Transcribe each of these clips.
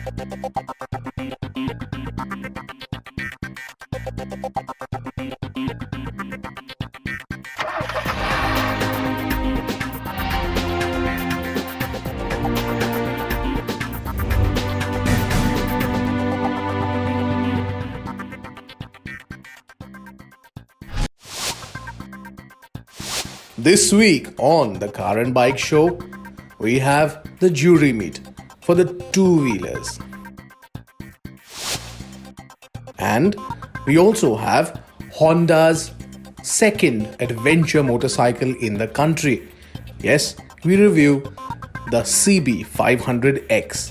This week on the Car and Bike Show, we have the jury meet for the two-wheelers. And we also have Honda's second adventure motorcycle in the country. Yes, we review the CB500X.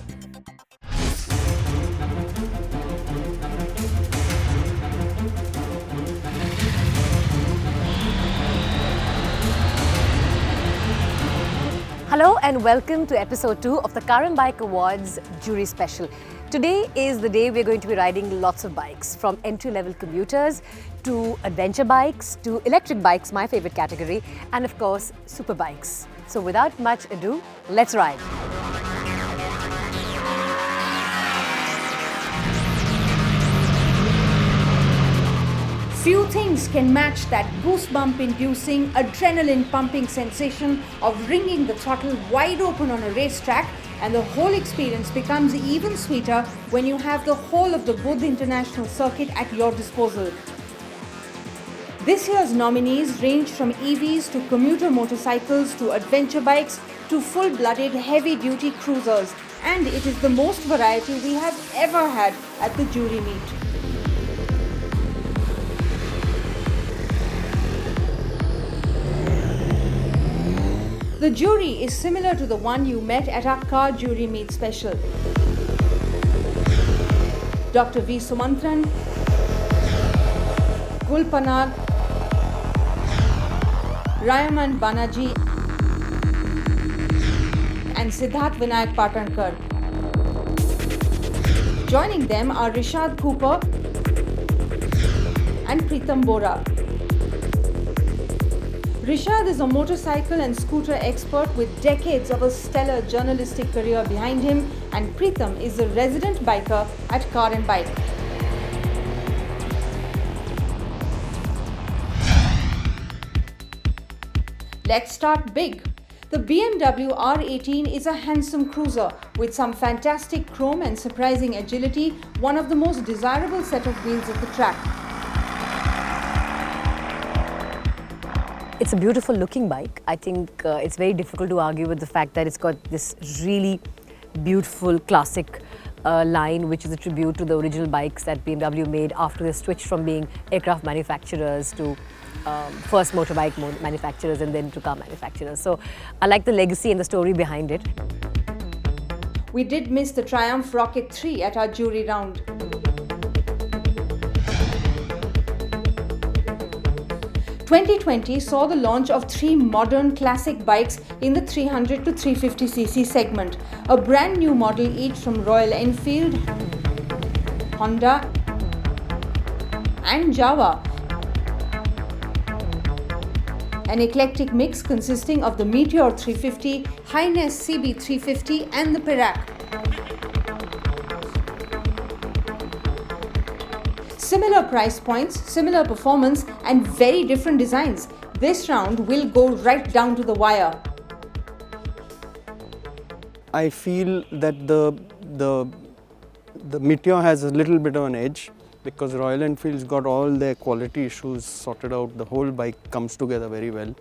Hello and welcome to episode 2 of the Car and Bike Awards Jury Special. Today is the day we're going to be riding lots of bikes, from entry-level commuters to adventure bikes to electric bikes, my favorite category, and of course super bikes. So without much ado, let's ride. Few things can match that goosebump-inducing, adrenaline-pumping sensation of ringing the throttle wide open on a racetrack, and the whole experience becomes even sweeter when you have the whole of the Buddh International Circuit at your disposal. This year's nominees range from EVs to commuter motorcycles to adventure bikes to full-blooded heavy-duty cruisers, and it is the most variety we have ever had at the jury meet. The jury is similar to the one you met at our car jury meet special. Dr. V. Sumantran, Gulpanag, Rayaman Banaji and Siddharth Vinayak Patankar. Joining them are Rishad Cooper and Pritam Bora. Rishad is a motorcycle and scooter expert with decades of a stellar journalistic career behind him, and Pritam is a resident biker at Car and Bike. Let's start big. The BMW R18 is a handsome cruiser with some fantastic chrome and surprising agility, one of the most desirable set of wheels at the track. It's a beautiful looking bike. I think it's very difficult to argue with the fact that it's got this really beautiful classic line, which is a tribute to the original bikes that BMW made after they switched from being aircraft manufacturers to first motorbike manufacturers and then to car manufacturers. So I like the legacy and the story behind it. We did miss the Triumph Rocket 3 at our jury round. 2020 saw the launch of 3 modern classic bikes in the 300 to 350cc segment, a brand new model each from Royal Enfield, Honda and Jawa. An eclectic mix consisting of the Meteor 350, Highness CB 350 and the Perak. Similar price points, similar performance and very different designs. This round will go right down to the wire. I feel that the Meteor has a little bit of an edge because Royal Enfield's got all their quality issues sorted out. The whole bike comes together very well,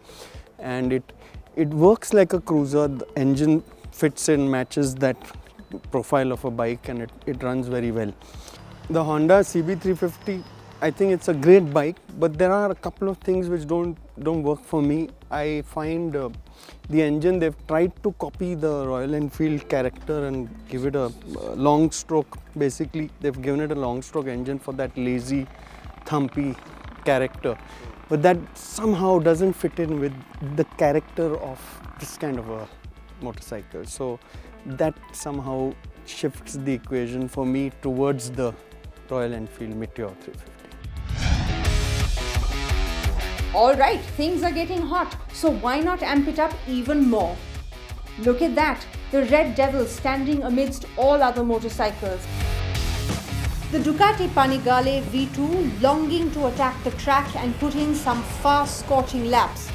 and it works like a cruiser. The engine fits in, matches that profile of a bike, and it runs very well. The Honda CB350, I think it's a great bike, but there are a couple of things which don't work for me. I find the engine, they've tried to copy the Royal Enfield character and give it a long stroke. Basically, they've given it a long stroke engine for that lazy, thumpy character. But that somehow doesn't fit in with the character of this kind of a motorcycle. So that somehow shifts the equation for me towards the Royal Enfield Meteor 350. Alright, things are getting hot, so why not amp it up even more? Look at that, the Red Devil standing amidst all other motorcycles. The Ducati Panigale V2 longing to attack the track and put in some fast scorching laps.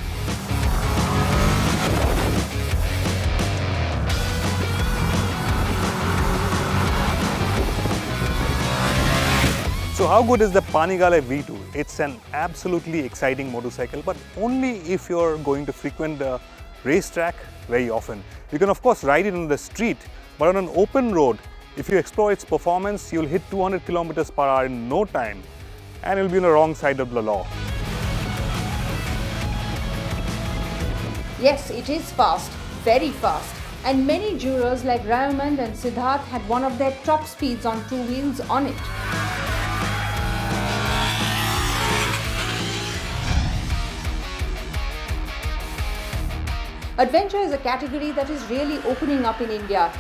So how good is the Panigale V2? It's an absolutely exciting motorcycle, but only if you're going to frequent the racetrack very often. You can of course ride it on the street, but on an open road, if you explore its performance, you'll hit 200 kilometers per hour in no time, and you'll be on the wrong side of the law. Yes, it is fast, very fast. And many jurors like Raymond and Siddharth had one of their top speeds on two wheels on it. Adventure is a category that is really opening up in India.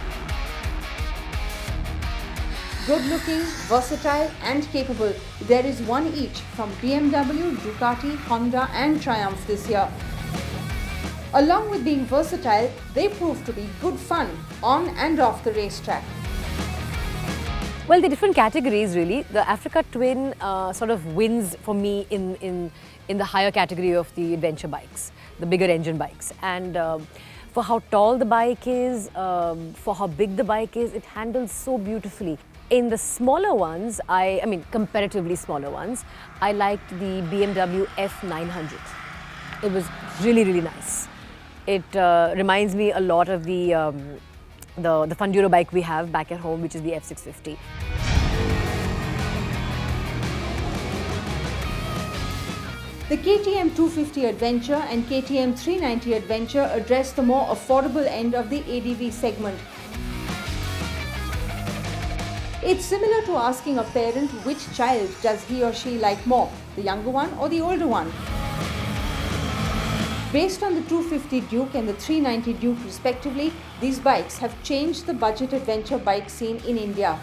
Good looking, versatile and capable, there is one each from BMW, Ducati, Honda and Triumph this year. Along with being versatile, they prove to be good fun on and off the racetrack. Well, the different categories really. The Africa Twin sort of wins for me in the higher category of the adventure bikes, the bigger engine bikes. And for how tall the bike is, for how big the bike is, it handles so beautifully. In the smaller ones, I mean comparatively smaller ones, I liked the BMW F900. It was really, really nice. It reminds me a lot of the Funduro bike we have back at home, which is the F650. The KTM 250 Adventure and KTM 390 Adventure address the more affordable end of the ADV segment. It's similar to asking a parent which child does he or she like more, the younger one or the older one. Based on the 250 Duke and the 390 Duke respectively, these bikes have changed the budget adventure bike scene in India.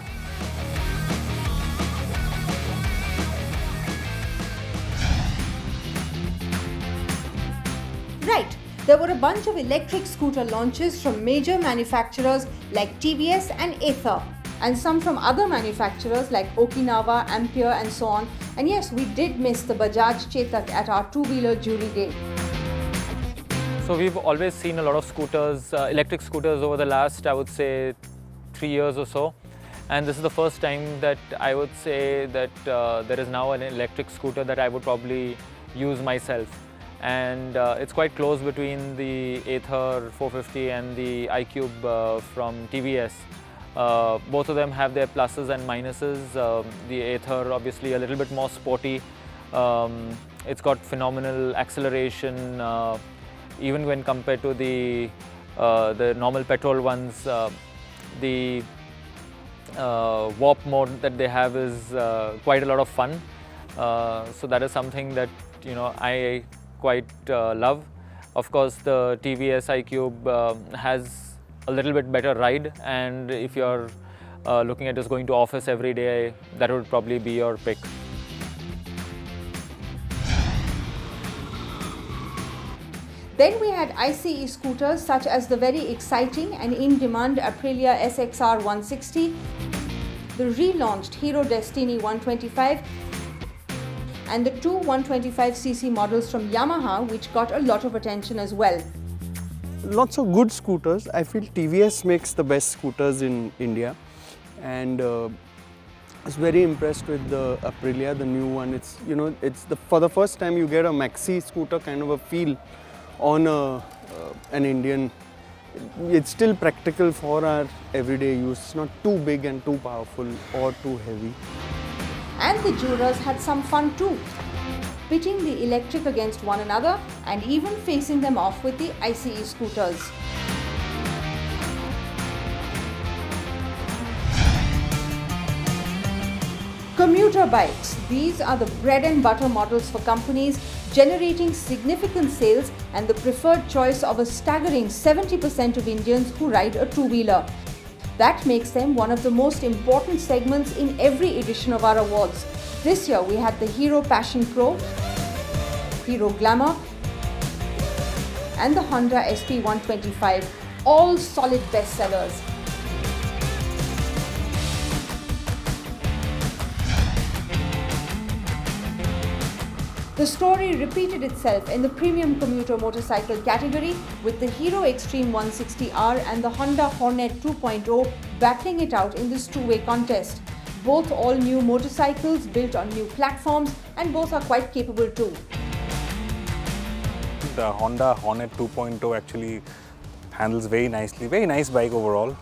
Right, there were a bunch of electric scooter launches from major manufacturers like TVS and Ather, and some from other manufacturers like Okinawa, Ampere and so on. And yes, we did miss the Bajaj Chetak at our two-wheeler jury day. So we've always seen a lot of scooters, electric scooters over the last, I would say, 3 years or so. And this is the first time that I would say that there is now an electric scooter that I would probably use myself. And it's quite close between the Ather 450 and the iQube from TVS. Both of them have their pluses and minuses. The Ather obviously a little bit more sporty. It's got phenomenal acceleration. Even when compared to the normal petrol ones, the warp mode that they have is quite a lot of fun. So that is something that I quite love. Of course, the TVS iQube has a little bit better ride, and if you're looking at just going to office every day, that would probably be your pick. Then we had ICE scooters such as the very exciting and in-demand Aprilia SXR 160, the relaunched Hero Destini 125, and the two 125cc models from Yamaha, which got a lot of attention as well. Lots of good scooters. I feel TVS makes the best scooters in India, and I was very impressed with the Aprilia, the new one. It's for the first time you get a maxi scooter kind of a feel on an Indian. It's still practical for our everyday use. It's not too big and too powerful or too heavy. And the jurors had some fun too, pitting the electric against one another and even facing them off with the ICE scooters. Commuter bikes. These are the bread and butter models for companies, generating significant sales and the preferred choice of a staggering 70% of Indians who ride a two-wheeler. That makes them one of the most important segments in every edition of our awards. This year we had the Hero Passion Pro, Hero Glamour and the Honda SP125. all solid bestsellers. The story repeated itself in the premium commuter motorcycle category with the Hero Extreme 160R and the Honda Hornet 2.0 battling it out in this two-way contest. Both all new motorcycles built on new platforms and both are quite capable too. The Honda Hornet 2.0 actually handles very nicely, very nice bike overall.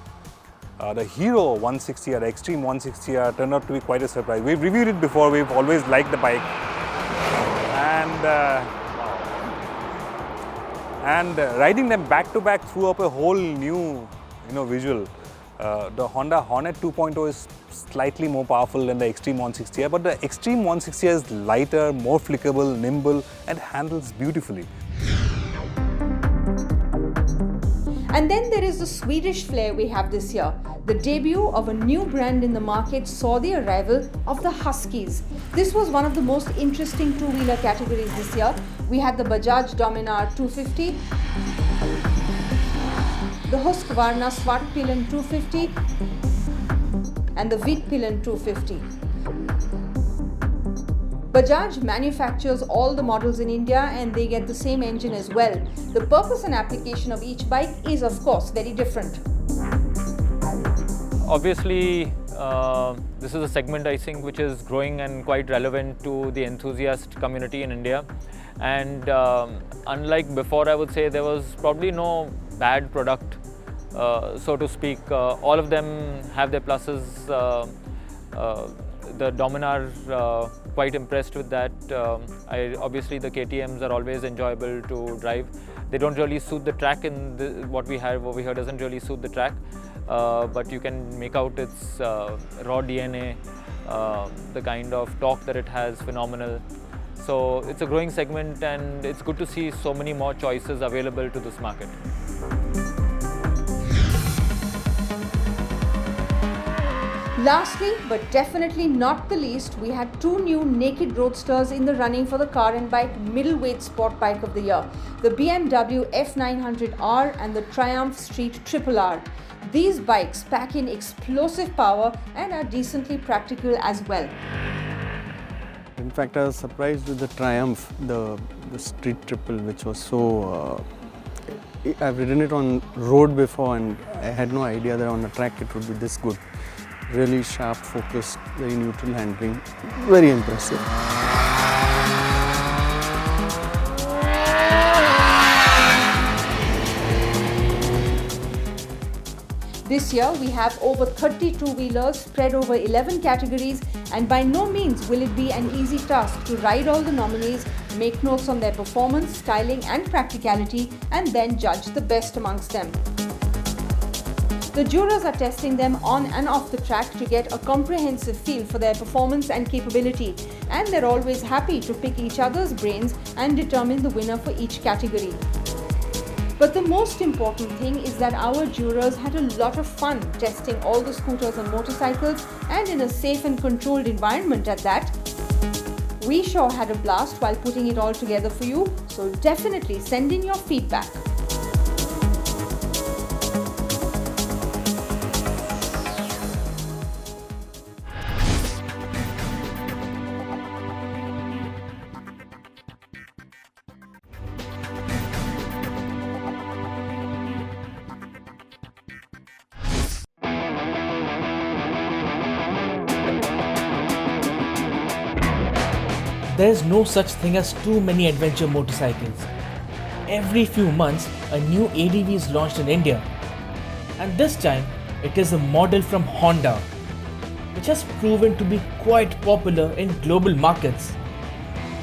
The Hero 160R, the Extreme 160R turned out to be quite a surprise. We've reviewed it before, we've always liked the bike. And riding them back to back threw up a whole new visual. The Honda Hornet 2.0 is slightly more powerful than the Extreme 160R, but the Extreme 160R is lighter, more flickable, nimble and handles beautifully. And then there is the Swedish flair we have this year. The debut of a new brand in the market saw the arrival of the Huskies. This was one of the most interesting two-wheeler categories this year. We had the Bajaj Dominar 250, the Husqvarna Svartpilen 250 and the Vitpilen 250. Bajaj manufactures all the models in India and they get the same engine as well. The purpose and application of each bike is of course very different. Obviously, this is a segment I think which is growing and quite relevant to the enthusiast community in India. And unlike before, I would say there was probably no bad product, so to speak. All of them have their pluses. The Dominar, quite impressed with that. Obviously the KTMs are always enjoyable to drive. They don't really suit the track, and what we have over here doesn't really suit the track. But you can make out its raw DNA, the kind of torque that it has, phenomenal. So it's a growing segment and it's good to see so many more choices available to this market. Lastly, but definitely not the least, we had two new naked roadsters in the running for the car and bike middleweight sport bike of the year, the BMW F900R and the Triumph Street RRR. These bikes pack in explosive power and are decently practical as well. In fact, I was surprised with the Triumph, the Street Triple, which was so... I've ridden it on road before and I had no idea that on the track it would be this good. Really sharp, focused, very neutral handling, very impressive. This year we have over 30 two-wheelers spread over 11 categories, and by no means will it be an easy task to ride all the nominees, make notes on their performance, styling and practicality, and then judge the best amongst them. The jurors are testing them on and off the track to get a comprehensive feel for their performance and capability, and they're always happy to pick each other's brains and determine the winner for each category. But the most important thing is that our jurors had a lot of fun testing all the scooters and motorcycles, and in a safe and controlled environment at that. We sure had a blast while putting it all together for you, so definitely send in your feedback. There is no such thing as too many adventure motorcycles. Every few months, a new ADV is launched in India. And this time, it is a model from Honda, which has proven to be quite popular in global markets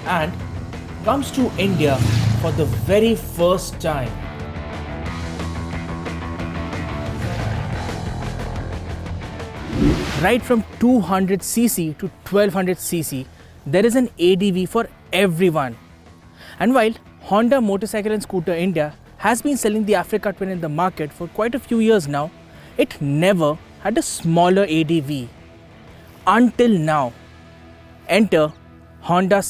and comes to India for the very first time. Right from 200cc to 1200cc, there is an ADV for everyone. And while Honda Motorcycle and Scooter India has been selling the Africa Twin in the market for quite a few years now, it never had a smaller ADV. Until now. Enter Honda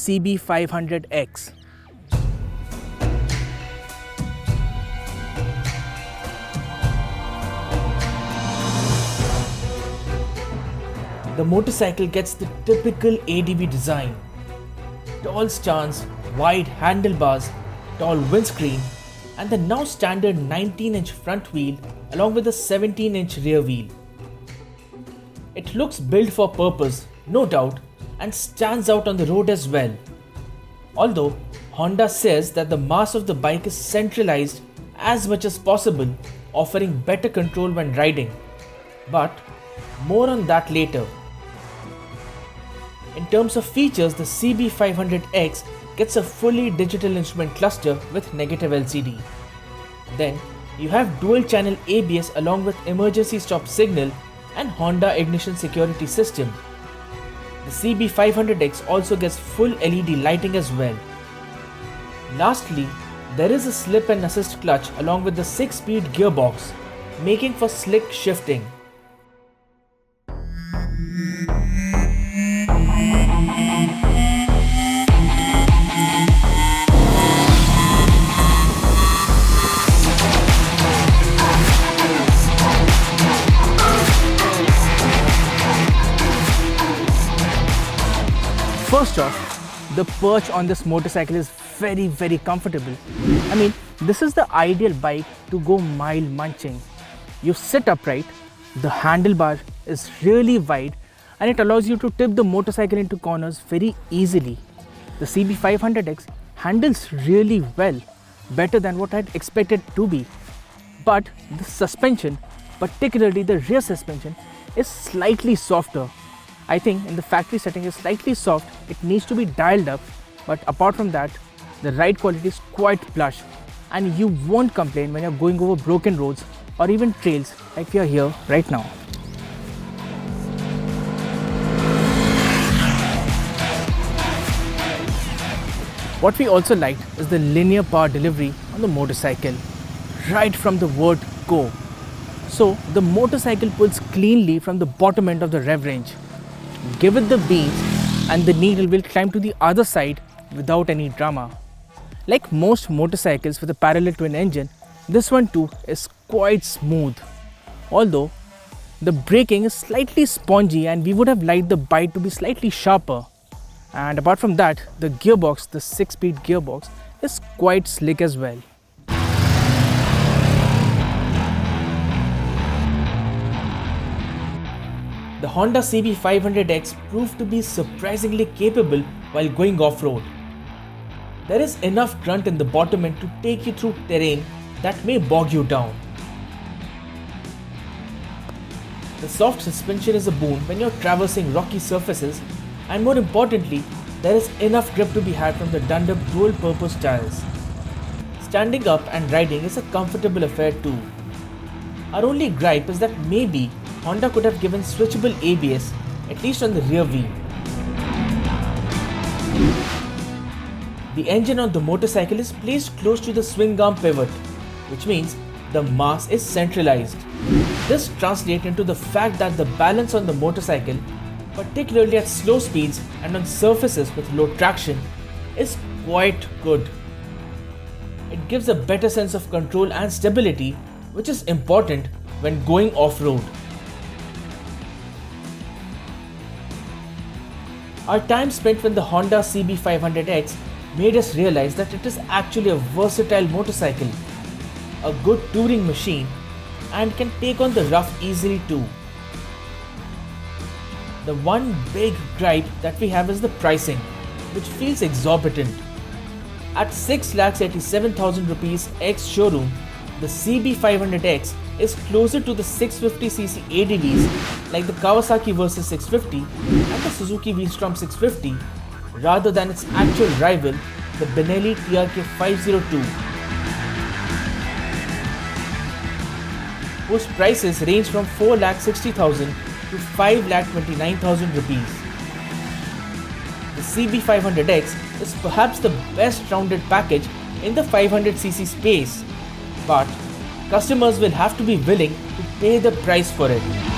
the motorcycle gets the typical ADV design. Tall stance, wide handlebars, tall windscreen, and the now standard 19-inch front wheel along with a 17-inch rear wheel. It looks built for purpose, no doubt, and stands out on the road as well. Although Honda says that the mass of the bike is centralized as much as possible, offering better control when riding. But more on that later. In terms of features, the CB500X gets a fully digital instrument cluster with negative LCD. Then you have dual channel ABS along with emergency stop signal and Honda ignition security system. The CB500X also gets full LED lighting as well. Lastly, there is a slip and assist clutch along with the 6-speed gearbox, making for slick shifting. First off, the perch on this motorcycle is very comfortable. I mean, this is the ideal bike to go mile munching. You sit upright, the handlebar is really wide and it allows you to tip the motorcycle into corners very easily. The CB500X handles really well, better than what I'd expected to be. But the suspension, particularly the rear suspension, is slightly softer. I think in the factory setting is slightly soft, it needs to be dialed up, but apart from that, the ride quality is quite plush and you won't complain when you're going over broken roads or even trails like we are here right now. What we also liked is the linear power delivery on the motorcycle, right from the word go. So the motorcycle pulls cleanly from the bottom end of the rev range. Give it the beans and the needle will climb to the other side without any drama. Like most motorcycles with a parallel twin engine, this one too is quite smooth. Although the braking is slightly spongy and we would have liked the bite to be slightly sharper. And apart from that, the gearbox, the 6-speed gearbox, is quite slick as well. The Honda CB500X proved to be surprisingly capable while going off-road. There is enough grunt in the bottom end to take you through terrain that may bog you down. The soft suspension is a boon when you're traversing rocky surfaces, and more importantly, there is enough grip to be had from the Dunlop dual-purpose tires. Standing up and riding is a comfortable affair too. Our only gripe is that maybe Honda could have given switchable ABS, at least on the rear wheel. The engine on the motorcycle is placed close to the swing arm pivot, which means the mass is centralized. This translates into the fact that the balance on the motorcycle, particularly at slow speeds and on surfaces with low traction, is quite good. It gives a better sense of control and stability, which is important when going off-road. Our time spent with the Honda CB500X made us realize that it is actually a versatile motorcycle, a good touring machine, and can take on the rough easily too. The one big gripe that we have is the pricing, which feels exorbitant. At 6,87,000 rupees ex-showroom, the CB500X is closer to the 650cc ADVs like the Kawasaki Versys 650 and the Suzuki V-Strom 650 rather than its actual rival, the Benelli TRK 502, whose prices range from 4,60,000 to 5,29,000 rupees. The CB500X is perhaps the best rounded package in the 500cc space, but customers will have to be willing to pay the price for it.